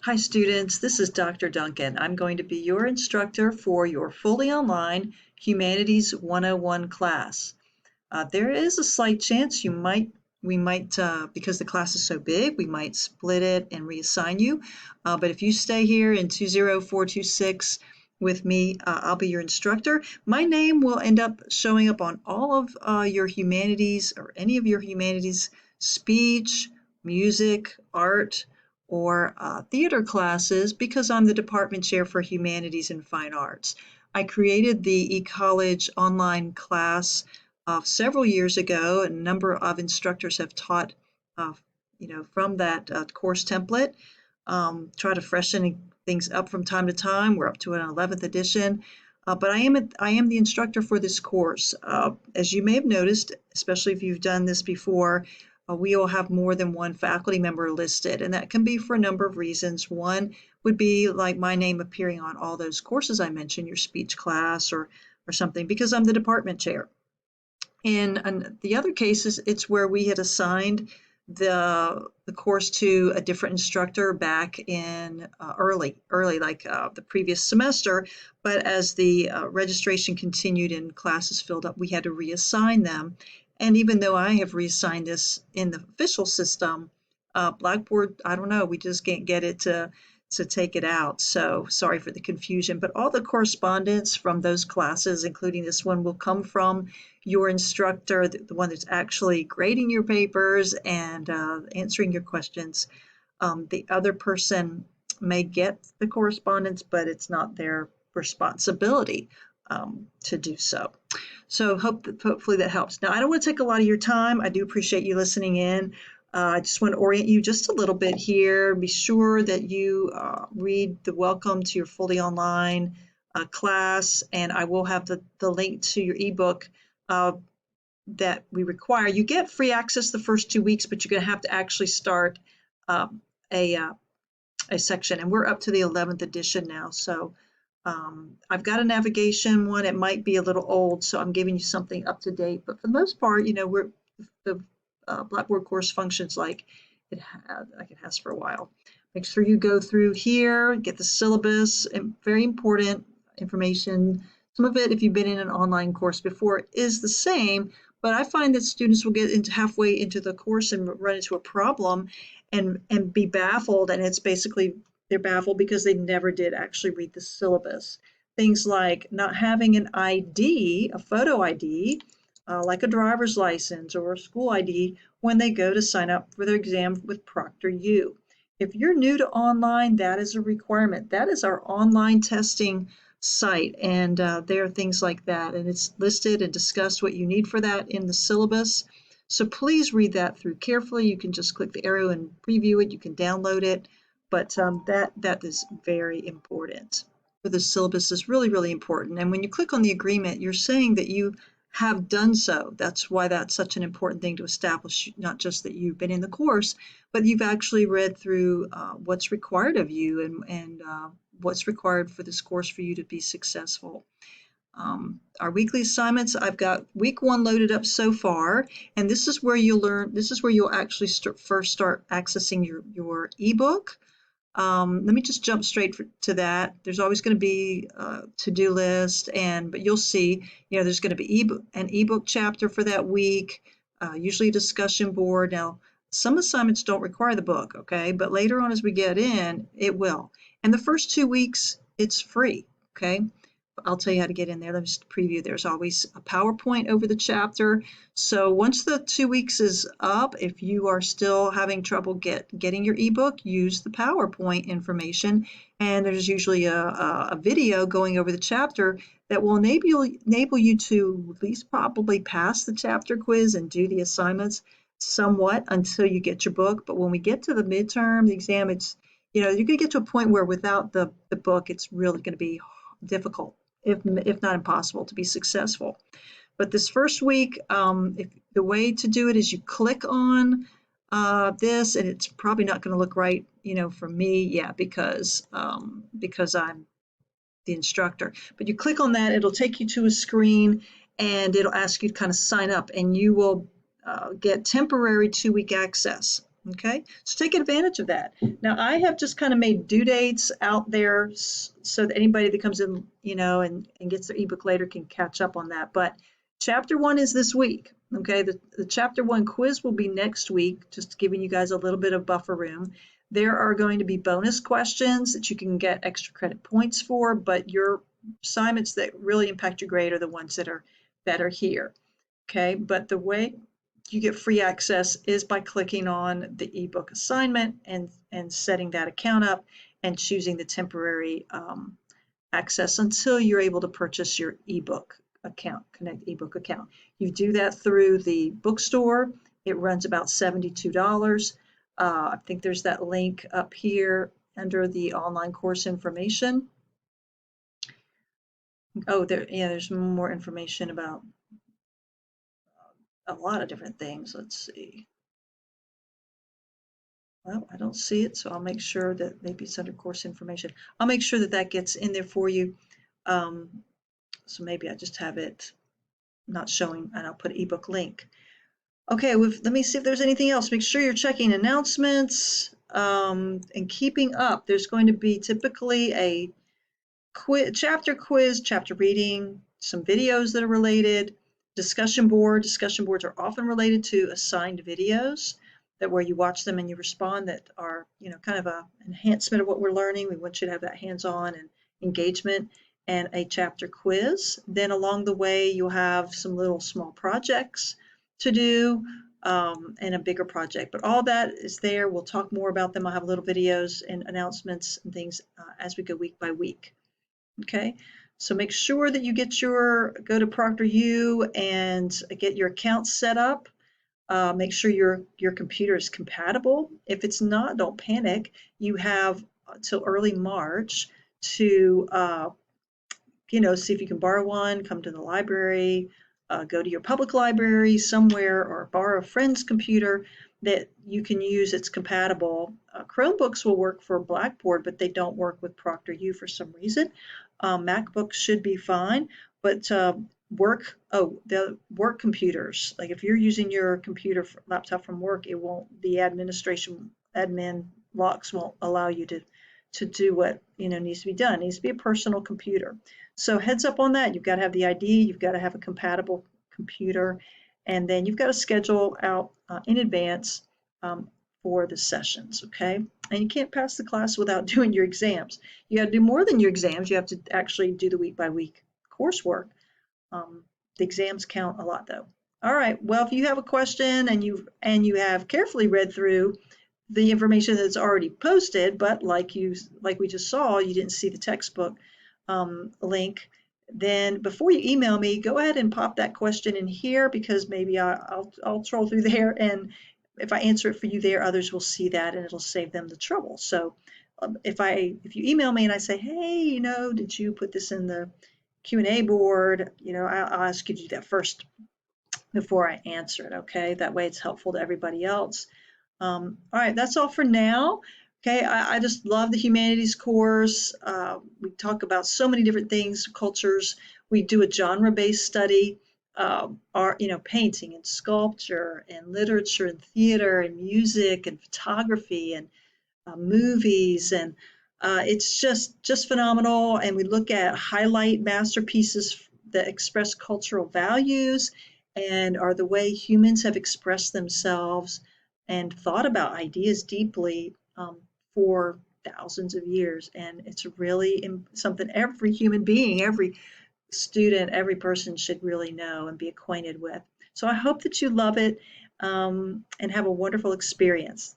Hi students, this is Dr. Duncan. I'm going to be your instructor for your fully online Humanities 101 class. There is a slight chance because the class is so big, we might split it and reassign you. But if you stay here in 20426 with me, I'll be your instructor. My name will end up showing up on all of your humanities or any of your humanities speech, music, art, or theater classes because I'm the department chair for humanities and fine arts. I created the eCollege online class several years ago. A number of instructors have taught, uh, from that course template. Try to freshen things up from time to time. We're up to an 11th edition. But I am the instructor for this course. As you may have noticed, especially if you've done this before, we will have more than one faculty member listed, and that can be for a number of reasons. One would be like my name appearing on all those courses I mentioned, your speech class or something, because I'm the department chair. In the other cases, it's where we had assigned the course to a different instructor back in early like the previous semester. But as the registration continued and classes filled up, we had to reassign them. And even though I have reassigned this in the official system, Blackboard, I don't know, we just can't get it to take it out. So sorry for the confusion. But all the correspondence from those classes, including this one, will come from your instructor, the one that's actually grading your papers and answering your questions. The other person may get the correspondence, but it's not their responsibility to do so. So hopefully that helps. Now, I don't want to take a lot of your time. I do appreciate you listening in. I just want to orient you just a little bit here. Be sure that you read the welcome to your fully online class, and I will have the link to your ebook uh, that we require. You get free access the first 2 weeks, but you're going to have to actually start um, a, uh, a section, and we're up to the 11th edition now. So I've got a navigation one. It might be a little old, so I'm giving you something up to date. But for the most part, the Blackboard course functions like it has for a while. Make sure you go through here, get the syllabus, and very important information. Some of it, if you've been in an online course before, is the same, but I find that students will get into halfway into the course and run into a problem and be baffled, and it's basically they're baffled because they never did actually read the syllabus. Things like not having an ID, a photo ID, like a driver's license or a school ID when they go to sign up for their exam with ProctorU. If you're new to online, that is a requirement. That is our online testing site, and there are things like that, and it's listed and discussed what you need for that in the syllabus. So please read that through carefully. You can just click the arrow and preview it. You can download it, but that is very important. For the syllabus is really, really important. And when you click on the agreement, you're saying that you have done so. That's why that's such an important thing to establish, not just that you've been in the course, but you've actually read through what's required of you and what's required for this course for you to be successful. Our weekly assignments, I've got week 1 loaded up so far, and this is where you'll actually first start accessing your ebook. Let me just jump straight to that. There's always going to be a to-do list, but you'll see, there's going to be an ebook chapter for that week, usually a discussion board. Now, some assignments don't require the book, okay? But later on as we get in, it will. And the first 2 weeks, it's free, okay? I'll tell you how to get in there. Let me just preview. There's always a PowerPoint over the chapter. So once the 2 weeks is up, if you are still having trouble getting your ebook, use the PowerPoint information. And there's usually a video going over the chapter that will enable you to at least probably pass the chapter quiz and do the assignments somewhat until you get your book. But when we get to the midterm, the exam, you're going to get to a point where without the book, it's really going to be difficult, if not impossible, to be successful. But this first week, the way to do it is you click on this, and it's probably not going to look right, for me, because I'm the instructor. But you click on that, it'll take you to a screen, and it'll ask you to kind of sign up, and you will get temporary 2-week access. Okay, so take advantage of that. Now, I have just kind of made due dates out there so that anybody that comes in, and gets their ebook later can catch up on that. But chapter 1 is this week. Okay, the chapter 1 quiz will be next week, just giving you guys a little bit of buffer room. There are going to be bonus questions that you can get extra credit points for, but your assignments that really impact your grade are the ones that are here. Okay, but the way you get free access is by clicking on the ebook assignment and setting that account up and choosing the temporary access until you're able to purchase your ebook account, Connect ebook account. You do that through the bookstore. It runs about $72. I think there's that link up here under the online course information. Oh, there's more information about a lot of different things. Let's see. Well, I don't see it, so I'll make sure that maybe it's under course information. I'll make sure that that gets in there for you. So maybe I just have it not showing, and I'll put ebook link. Okay, let me see if there's anything else. Make sure you're checking announcements and keeping up. There's going to be typically a chapter quiz, chapter reading, some videos that are related, discussion board. Discussion boards are often related to assigned videos that where you watch them and you respond that are, kind of a enhancement of what we're learning. We want you to have that hands-on and engagement, and a chapter quiz. Then along the way, you'll have some little small projects to do and a bigger project. But all that is there. We'll talk more about them. I'll have little videos and announcements and things as we go week by week. Okay, so make sure that you go to ProctorU and get your account set up. Make sure your computer is compatible. If it's not, don't panic. You have till early March to see if you can borrow one, come to the library, go to your public library somewhere, or borrow a friend's computer that you can use that's compatible. Chromebooks will work for Blackboard, but they don't work with ProctorU for some reason. MacBooks should be fine, but the work computers, like if you're using your computer laptop from work, the admin locks won't allow you to do what needs to be done. It needs to be a personal computer. So heads up on that. You've got to have the ID, you've got to have a compatible computer, and then you've got to schedule out in advance for the sessions, okay? And you can't pass the class without doing your exams. You got to do more than your exams. You have to actually do the week by week coursework. The exams count a lot though. All right, well, if you have a question and you have carefully read through the information that's already posted, but like we just saw, you didn't see the textbook link, then before you email me, go ahead and pop that question in here, because maybe I'll troll through there, and if I answer it for you there, others will see that and it'll save them the trouble. So if you email me and I say, hey, did you put this in the Q&A board, I'll ask you to do that first before I answer it, okay? That way it's helpful to everybody else. All right, that's all for now. Okay, I just love the humanities course. We talk about so many different things, cultures. We do a genre-based study, art, painting and sculpture and literature and theater and music and photography and movies, and it's just phenomenal. And we look at highlight masterpieces that express cultural values and are the way humans have expressed themselves and thought about ideas deeply for thousands of years. And it's really something every human being, every student, every person should really know and be acquainted with. So I hope that you love it and have a wonderful experience.